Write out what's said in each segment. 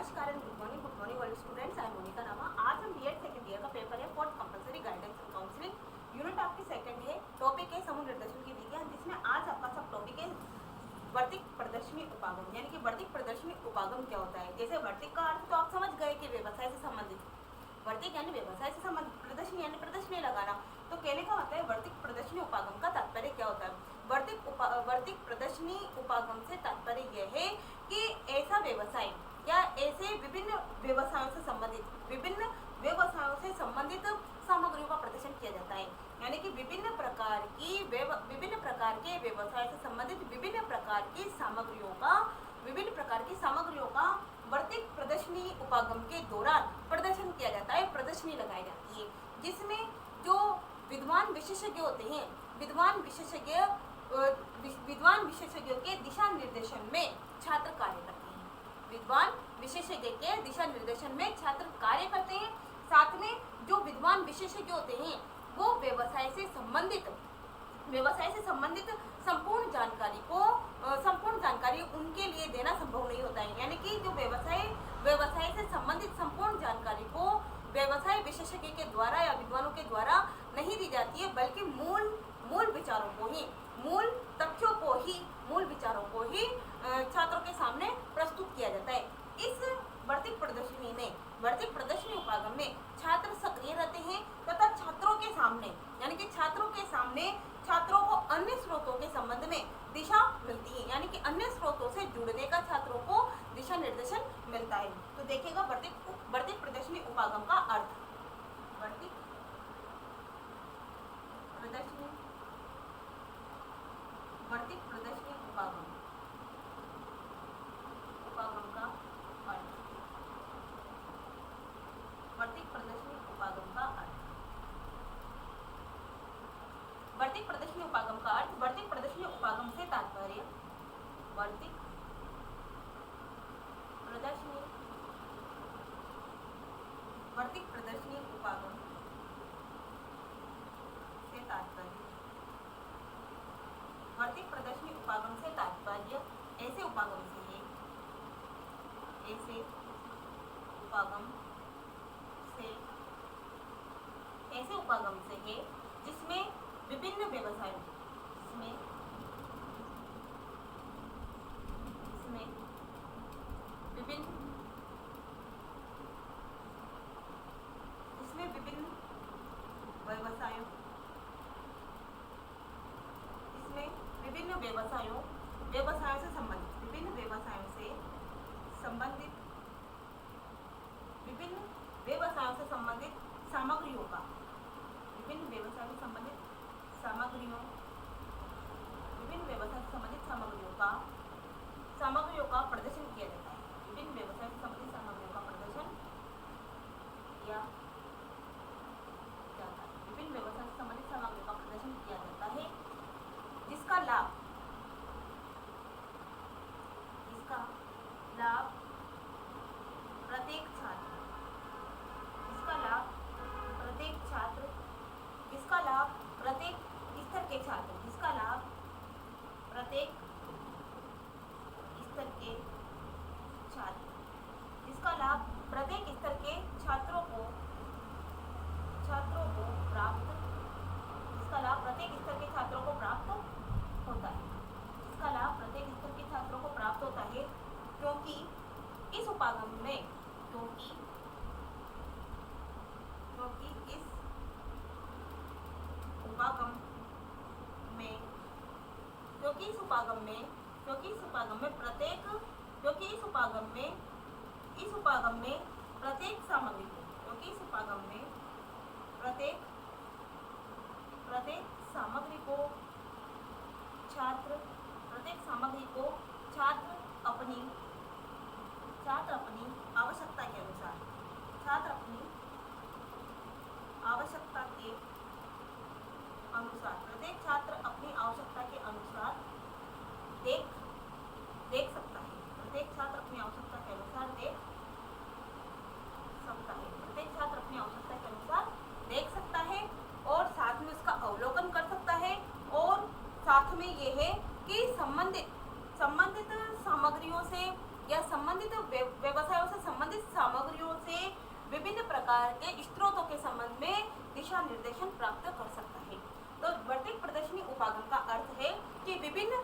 नमस्कार and good morning all students. I am Monika Rama. आज हम बीएड सेकंड ईयर का पेपर है fourth compulsory guidance and counselling unit आपकी सेकंड है। टॉपिक है समूह निर्देशन की विज्ञान, जिसमें आज आपका सब टॉपिक है वर्तिक प्रदर्शनी उपागम। यानी कि वर्तिक प्रदर्शनी उपागम क्या होता है। जैसे वर्तिक का अर्थ तो आप समझ गए कि व्यवसाय से संबंधित, वर्तिक यानी व्यवसाय से संबंधित, प्रदर्शनी यानी प्रदर्शनी लगाना। तो कहने का मतलब है वर्तिक प्रदर्शनी उपागम का तात्पर्य क्या होता है। वर्तिक प्रदर्शनी उपागम से तात्पर्य यह है कि ऐसा व्यवसाय या ऐसे विभिन्न व्यवसायों से संबंधित सामग्रियों का प्रदर्शन किया जाता है। यानी कि विभिन्न प्रकार के व्यवसाय से संबंधित विभिन्न प्रकार की सामग्रियों का वर्तिक प्रदर्शनी उपागम के दौरान प्रदर्शन किया जाता है, प्रदर्शनी लगाई जाती है, जिसमें जो विद्वान विशेषज्ञ होते हैं, विद्वान विशेषज्ञों के दिशा निर्देशन में छात्र कार्य करते हैं। विद्वान विशेषज्ञ के दिशा निर्देशन में छात्र कार्य करते हैं। साथ में जो विद्वान विशेषज्ञ होते हैं वो व्यवसाय से संबंधित संपूर्ण जानकारी उनके लिए देना संभव नहीं होता है। यानी कि जो व्यवसाय से संबंधित संपूर्ण जानकारी को व्यवसाय विशेषज्ञ के द्वारा या विद्वानों के द्वारा नहीं दी जाती है, बल्कि मूल विचारों को ही, मूल तथ्यों को ही, मूल विचारों को ही छात्रों के सामने प्रस्तुत किया जाता है। इस वर्तिक प्रदर्शनी उपागम में छात्र सक्रिय रहते हैं तथा छात्रों के सामने छात्रों को अन्य स्रोतों के संबंध में दिशा मिलती है। यानी कि अन्य स्रोतों से जुड़ने का छात्रों को दिशा निर्देशन मिलता है। तो देखिएगा वर्तिक प्रदर्शनी उपागम का अर्थ। वर्तिक प्रदर्शनी उपागम का अर्थ। वर्तिक प्रदर्शनी उपागम का अर्थ। वर्तिक प्रदर्शनी उपागम का अर्थ। वर्तिक प्रदर्शनी उपागम से तात्पर्य वर्तिक प्रदर्शनी उपागम से तात्पर्य। वर्तिक प्रदर्शनी उपागम से तात्पर्य ऐसे उपागम से है जिसमें विभिन्न व्यवसायों से संबंधित सामग्रियों का प्रदर्शन किया जाता है। विभिन्न व्यवसाय से संबंधित सामग्रियों का प्रदर्शन किया जाता है, जिसका लाभ प्रत्येक छात्र, जिसका लाभ प्रत्येक स्तर के छात्रों को प्राप्त होता है। क्योंकि इस उपागम में प्रत्येक सामग्री को छात्र अपनी आवश्यकता के अनुसार प्रत्येक छात्र अपनी आवश्यकता के अनुसार देख सकता है। प्रत्येक छात्र अपनी आवश्यकता के अनुसार देख सकता है और साथ में उसका अवलोकन कर सकता है। और साथ में ये है कि संबंधित सामग्रियों से या संबंधित व्यवसायों से संबंधित सामग्रियों से विभिन्न प्रकार के स्रोतों के संबंध में दिशा निर्देशन प्राप्त कर सकता है। तो वर्तिक प्रदर्शनी उपागम का अर्थ है कि विभिन्न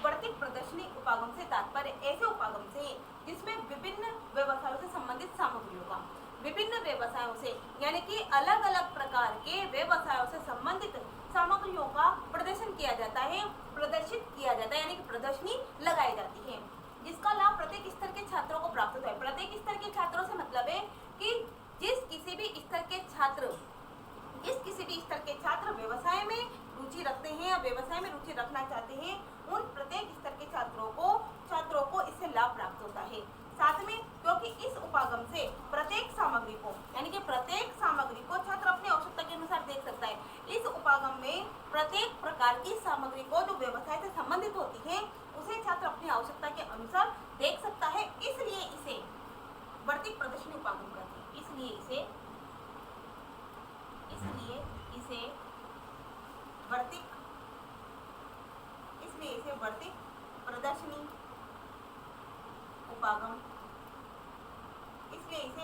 वर्तिक प्रदर्शनी उपागम से तात्पर्य ऐसे उपागम से जिसमें विभिन्न व्यवसायों से संबंधित सामग्रियों का विभिन्न व्यवसायों से यानी कि अलग अलग प्रकार के व्यवसायों से संबंधित सामग्रियों का प्रदर्शन किया जाता है, प्रदर्शित किया जाता है, यानी कि प्रदर्शनी लगाई जाती है, जिसका लाभ प्रत्येक स्तर के छात्रों को प्राप्त होता है। प्रत्येक स्तर के छात्रों से मतलब है कि जिस किसी भी स्तर के छात्र व्यवसाय में रुचि रखते हैं या व्यवसाय में रुचि रखना चाहते हैं, उन प्रत्येक स्तर के छात्रों को इससे लाभ प्राप्त होता है। साथ में क्योंकि इस उपागम से प्रत्येक सामग्री को यानी कि प्रत्येक सामग्री को छात्र अपनी आवश्यकता के अनुसार देख सकता है। इस उपागम में प्रत्येक प्रकार की सामग्री को जो व्यवसाय से संबंधित होती है उसे छात्र अपनी आवश्यकता के अनुसार देख सकता है, इसलिए इसे वर्तिक प्रदर्शनी उपागम कहते हैं। इसलिए इसे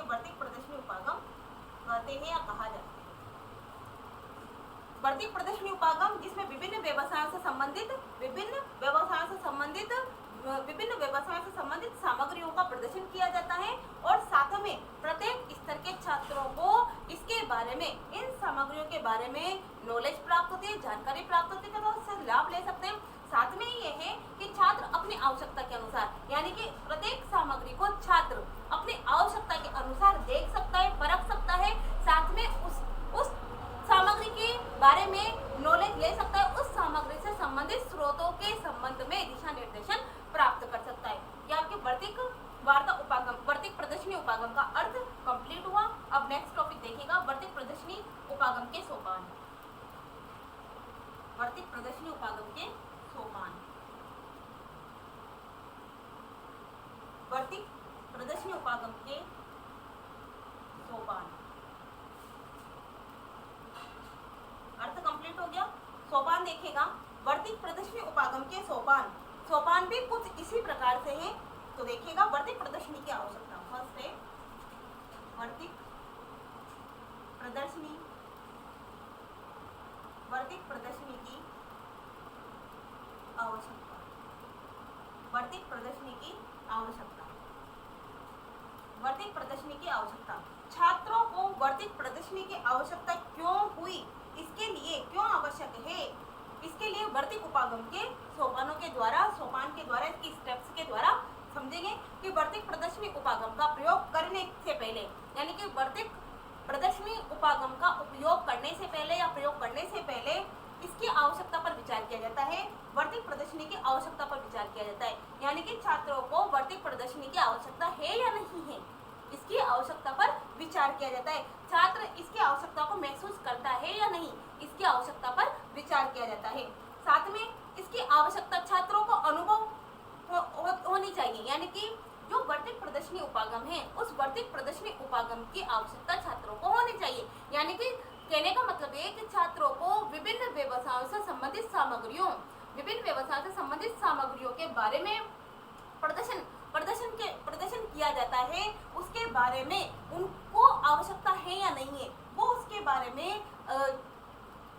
वर्तिक प्रदर्शनी उपागम कहते हैं या कहा जाता है। वर्तिक प्रदर्शनी उपागम जिसमें विभिन्न व्यवसायों से संबंधित सामग्रियों का प्रदर्शन किया जाता है और साथ में प्रत्येक स्तर के छात्रों को इसके बारे में, इन सामग्रियों के बारे में नॉलेज प्राप्त होती है, जानकारी प्राप्त होती है, तो उससे लाभ ले सकते हैं। साथ में ये है कि छात्र अपनी आवश्यकता के अनुसार यानी कि प्रत्येक सामग्री को छात्र अपनी आवश्यकता के अनुसार देख सकता है, परख सकता है, साथ में उस सामग्री के बारे में नॉलेज ले सकता है, उस सामग्री से संबंधित स्रोतों के संबंध में दिशा निर्देशन प्राप्त कर सकता है। यह आपके वर्तिक प्रदर्शनी उपागम का अर्थ कंप्लीट हुआ। अब नेक्स्ट टॉपिक देखिएगा, वर्तिक प्रदर्शनी उपागम के सोपान। वर्तिक प्रदर्शनी उपागम के सोपान। वर्तिक प्रदर्शनी उपागम के सोपान अर्थ कंप्लीट हो गया। सोपान देखेगा, वर्तिक प्रदर्शनी उपागम के सोपान भी कुछ इसी प्रकार से हैं। तो देखिएगा, वर्तिक प्रदर्शनी की आवश्यकता। फर्स्ट है वर्तिक प्रदर्शनी की आवश्यकता। वर्तिक प्रदर्शनी की आवश्यकता। छात्रों को वर्तिक प्रदर्शनी की आवश्यकता क्यों हुई, इसके लिए क्यों आवश्यक है, इसके लिए वर्तिक उपागम के सोपान के द्वारा इसकी स्टेप्स के द्वारा समझेंगे कि वर्तिक प्रदर्शनी उपागम का प्रयोग करने से पहले यानी कि वर्तिक प्रदर्शनी उपागम का उपयोग करने से पहले या प्रयोग करने से पहले इसकी आवश्यकता पर विचार किया जाता है। वर्तिक प्रदर्शनी की आवश्यकता पर विचार किया जाता है, यानी कि छात्रों को वर्तिक प्रदर्शनी की आवश्यकता है या नहीं है, इसकी आवश्यकता पर विचार किया जाता है। छात्र इसकी आवश्यकता को महसूस करता है या नहीं, इसकी आवश्यकता पर विचार किया जाता है। साथ में इसकी आवश्यकता छात्रों को अनुभव होनी चाहिए, यानी कि जो वर्तिक प्रदर्शनी उपागम है उस वर्तिक प्रदर्शनी उपागम की आवश्यकता छात्रों को होनी चाहिए। यानी कि कहने का मतलब है कि छात्रों को विभिन्न व्यवसायों से संबंधित सामग्रियों के बारे में प्रदर्शन किया जाता है, उसके बारे में उनको आवश्यकता है या नहीं है, वो उसके बारे में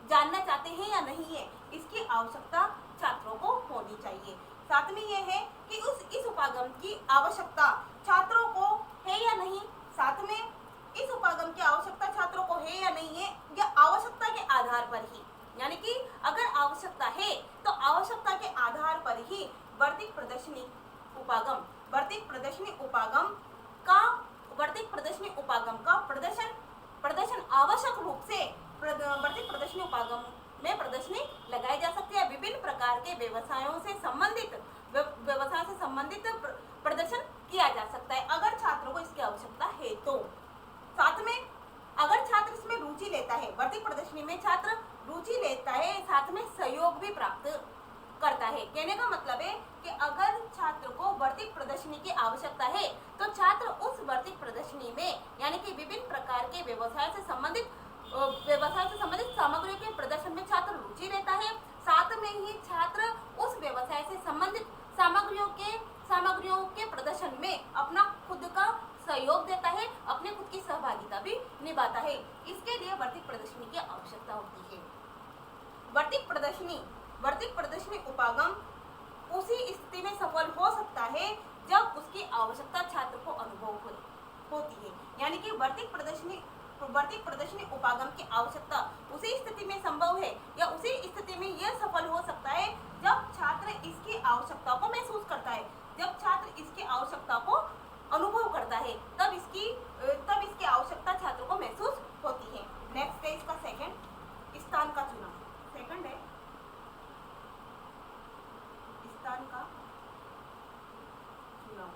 जानना चाहते हैं या नहीं है, इसकी आवश्यकता छात्रों को होनी चाहिए। साथ में यह है कि इस उपागम की आवश्यकता छात्रों को है या नहीं, साथ में इस उपागम की आवश्यकता छात्रों को है या नहीं है, या आवश्यकता के आधार पर ही, यानी कि अगर आवश्यकता है तो आवश्यकता के आधार पर ही वर्तिक प्रदर्शनी उपागम का प्रदर्शन आवश्यक रूप से वर्तिक प्रदर्शनी उपागम में प्रदर्शनी लगाई जा सकती है। विभिन्न प्रकार के व्यवसायों से संबंधित प्रदर्शन किया जा सकता है अगर छात्रों को इसकी आवश्यकता है तो। साथ में अगर छात्र इसमें रुचि लेता है, वर्तिक प्रदर्शनी में छात्र रुचि लेता है, साथ में सहयोग भी प्राप्त करता है। कहने का मतलब है कि अगर छात्र को वर्तिक प्रदर्शनी की आवश्यकता है तो छात्र उस वर्तिक प्रदर्शनी में यानी कि विभिन्न प्रकार के व्यवसाय से संबंधित सामग्रियों के प्रदर्शन में छात्र रुचि लेता है। साथ में ही छात्र उस व्यवसाय से संबंधित सामग्रियों के प्रदर्शन में अपना खुद का सहयोग देता है, अपने खुद की सहभागिता भी निभाता है। इसके लिए वर्तिक प्रदर्शनी की आवश्यकता होती है। वर्तिक प्रदर्शनी उपागम उसी स्थिति में सफल हो सकता है जब उसकी आवश्यकता छात्र को अनुभव होती है। यानी कि वर्तिक प्रदर्शनी उपागम की आवश्यकता उसी स्थिति में संभव है या उसी स्थिति में यह सफल हो सकता है जब छात्र इसकी आवश्यकता को महसूस करता है, जब छात्र इसकी आवश्यकता को अनुभव करता है, तब इसकी आवश्यकता छात्र को महसूस होती है। नेक्स्ट है इसका सेकंड, स्थान का चुनाव। सेकंड है स्थान का चुनाव।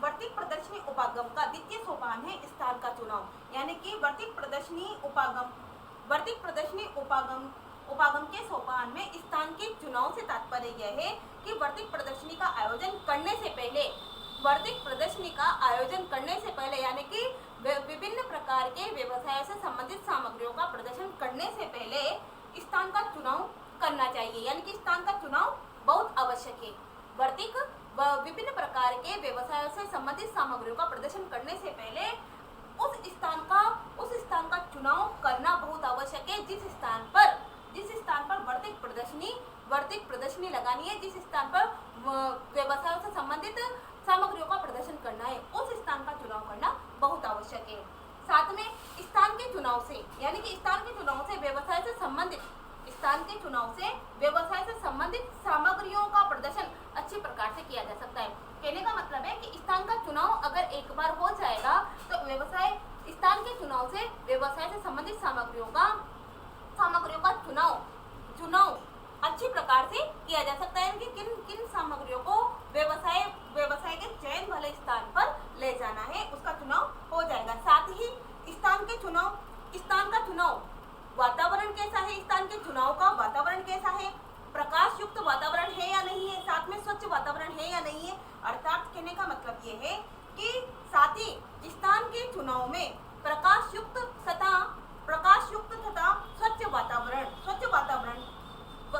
वर्तिक प्रदर्शनी उपागम का द्वितीय सोपान है स्थान का चुनाव। यानी कि वर्तिक प्रदर्शनी उपागम के सोपान में स्थान के चुनाव से तात्पर्य यह है कि वर्तिक प्रदर्शनी का आयोजन करने से पहले यानी कि विभिन्न प्रकार के व्यवसायों से संबंधित सामग्रियों का प्रदर्शन करने से पहले स्थान का चुनाव करना चाहिए। यानी कि स्थान का चुनाव बहुत आवश्यक है। विभिन्न प्रकार के व्यवसायों से संबंधित सामग्रियों का प्रदर्शन करने से पहले उस स्थान का चुनाव करना बहुत आवश्यक है। जिस स्थान पर वर्तिक प्रदर्शनी लगानी है, जिस स्थान पर व्यवसायों से संबंधित सामग्रियों का प्रदर्शन करना है, उस स्थान का चुनाव करना बहुत आवश्यक है। साथ में स्थान के चुनाव से व्यवसाय से संबंधित सामग्रियों का प्रदर्शन अच्छी प्रकार से किया जा सकता है। कहने का मतलब है कि स्थान का चुनाव अगर एक बार हो जाएगा तो स्थान के चुनाव से व्यवसाय से संबंधित सामग्रियों का चुनाव अच्छी प्रकार से किया जा सकता है कि किन सामग्रियों को व्यवसाय के चयन वाले स्थान पर ले जाना है, उसका चुनाव हो जाएगा। साथ ही स्थान का चुनाव वातावरण कैसा है, स्थान के चुनाव का वातावरण कैसा है, प्रकाश युक्त वातावरण है या नहीं है, साथ में स्वच्छ वातावरण है या नहीं है। अर्थात कहने का मतलब ये है कि साथ ही स्थान के चुनाव में प्रकाश युक्त तथा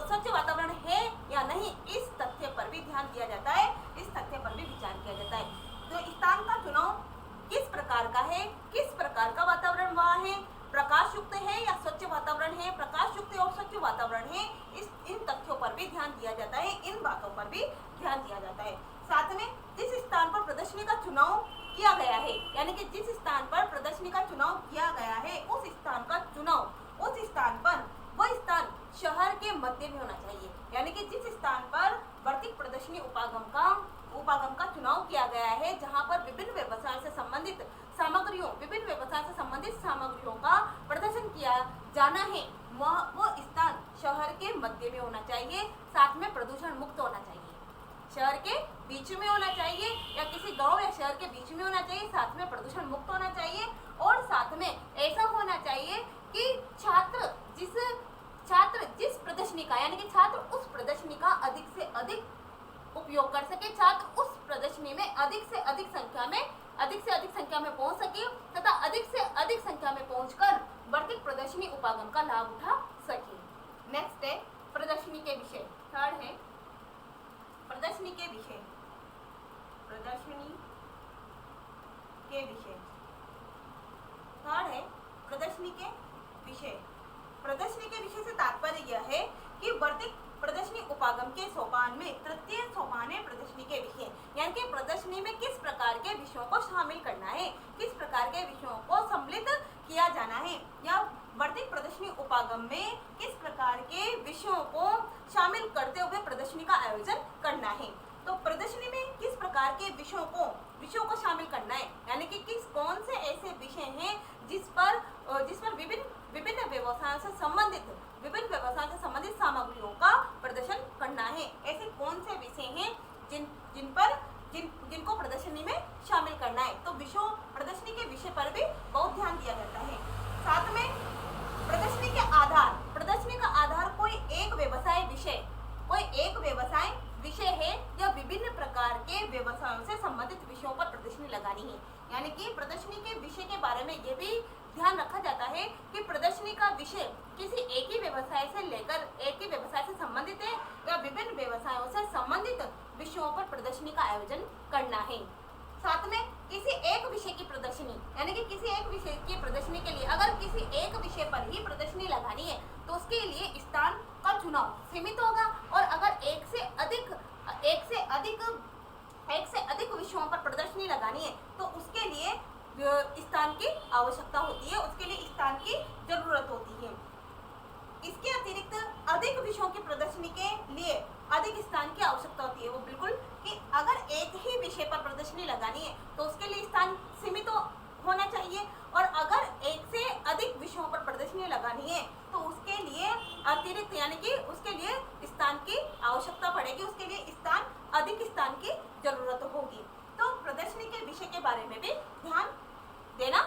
स्वच्छ वातावरण है या नहीं, इस तथ्य पर भी ध्यान दिया जाता है, इस तथ्य पर भी विचार किया जाता है। तो स्थान का चुनाव किस प्रकार का है, किस प्रकार का वातावरण वहाँ है, प्रकाश युक्त है या स्वच्छ वातावरण है, प्रकाश युक्त और स्वच्छ वातावरण है, इन तथ्यों पर भी ध्यान दिया जाता है, इन बातों पर भी ध्यान दिया जाता है। साथ में जिस स्थान पर प्रदर्शनी का चुनाव किया गया है, यानी कि जिस स्थान पर प्रदर्शनी का चुनाव किया गया है, उस स्थान पर वह स्थान शहर के मध्य में होना चाहिए। यानी कि जिस स्थान पर वर्तिक प्रदर्शनी उपागम का चुनाव किया गया है, जहां पर विभिन्न व्यवसायों से संबंधित सामग्रियों का प्रदर्शन किया जाना है, वो स्थान शहर के मध्य में होना चाहिए। साथ में प्रदूषण मुक्त होना चाहिए, शहर के बीच में होना चाहिए या किसी गांव या शहर के बीच में होना चाहिए। साथ में प्रदूषण मुक्त होना चाहिए और साथ में ऐसा होना चाहिए कि छात्र जिस प्रदर्शनी का यानी कि छात्र उस प्रदर्शनी का अधिक से अधिक उपयोग कर सके, छात्र उस प्रदर्शनी में अधिक से अधिक संख्या में पहुंच सके तथा अधिक से अधिक संख्या में पहुंचकर वर्तिक प्रदर्शनी उपागम का लाभ उठा सके। नेक्स्ट है प्रदर्शनी के विषय। थर्ड है प्रदर्शनी के विषय। थर्ड है प्रदर्शनी के विषय। प्रदर्शनी के विषय से तात्पर्य यह है कि वर्तिक प्रदर्शनी उपागम के सोपान में तृतीय सोपान है प्रदर्शनी के विषय। यानी कि प्रदर्शनी में किस प्रकार के विषयों को शामिल करना है, किस प्रकार के विषयों को सम्मिलित किया जाना है, या वर्तिक प्रदर्शनी उपागम में किस प्रकार के विषयों को शामिल करते हुए प्रदर्शनी का आयोजन करना है। तो प्रदर्शनी में किस प्रकार के विषयों को शामिल करना है, यानी कि कौन से ऐसे विषय हैं जिस पर विभिन्न व्यवसायों से संबंधित सामग्रियों का प्रदर्शन करना है। ऐसे कौन से विषय हैं जिनको प्रदर्शनी में शामिल करना है। तो प्रदर्शनी के विषय पर भी बहुत ध्यान दिया जाता है। साथ में प्रदर्शनी का आधार कोई एक व्यवसाय विषय है या विभिन्न प्रकार के व्यवसायों से संबंधित विषयों पर प्रदर्शनी लगानी है। यानी कि प्रदर्शनी के विषय के बारे में ये भी ध्यान रखा जाता है कि प्रदर्शनी का विषय किसी एक ही व्यवसाय से संबंधित है या विभिन्न व्यवसायों से संबंधित विषयों पर प्रदर्शनी का आयोजन करना है। साथ में किसी एक विषय की प्रदर्शनी, यानी कि किसी एक विषय की प्रदर्शनी के लिए अगर किसी एक विषय पर ही प्रदर्शनी लगानी है तो उसके लिए स्थान का चुनाव सीमित होगा, और अगर एक से अधिक विषयों पर प्रदर्शनी लगानी है तो उसके लिए स्थान की आवश्यकता होती है, उसके लिए स्थान की जरूरत होती है। इसके अतिरिक्त अधिक विषयों की प्रदर्शनी के लिए अधिक स्थान की आवश्यकता होती है। वो बिल्कुल कि अगर एक ही विषय पर प्रदर्शनी लगानी है तो उसके लिए स्थान सीमित होना चाहिए, और अगर एक से अधिक विषयों पर प्रदर्शनी लगानी है तो उसके लिए अतिरिक्त यानी कि उसके लिए स्थान की आवश्यकता पड़ेगी, उसके लिए अधिक स्थान की जरूरत होगी। तो प्रदर्शनी के विषय के बारे में भी ध्यान देना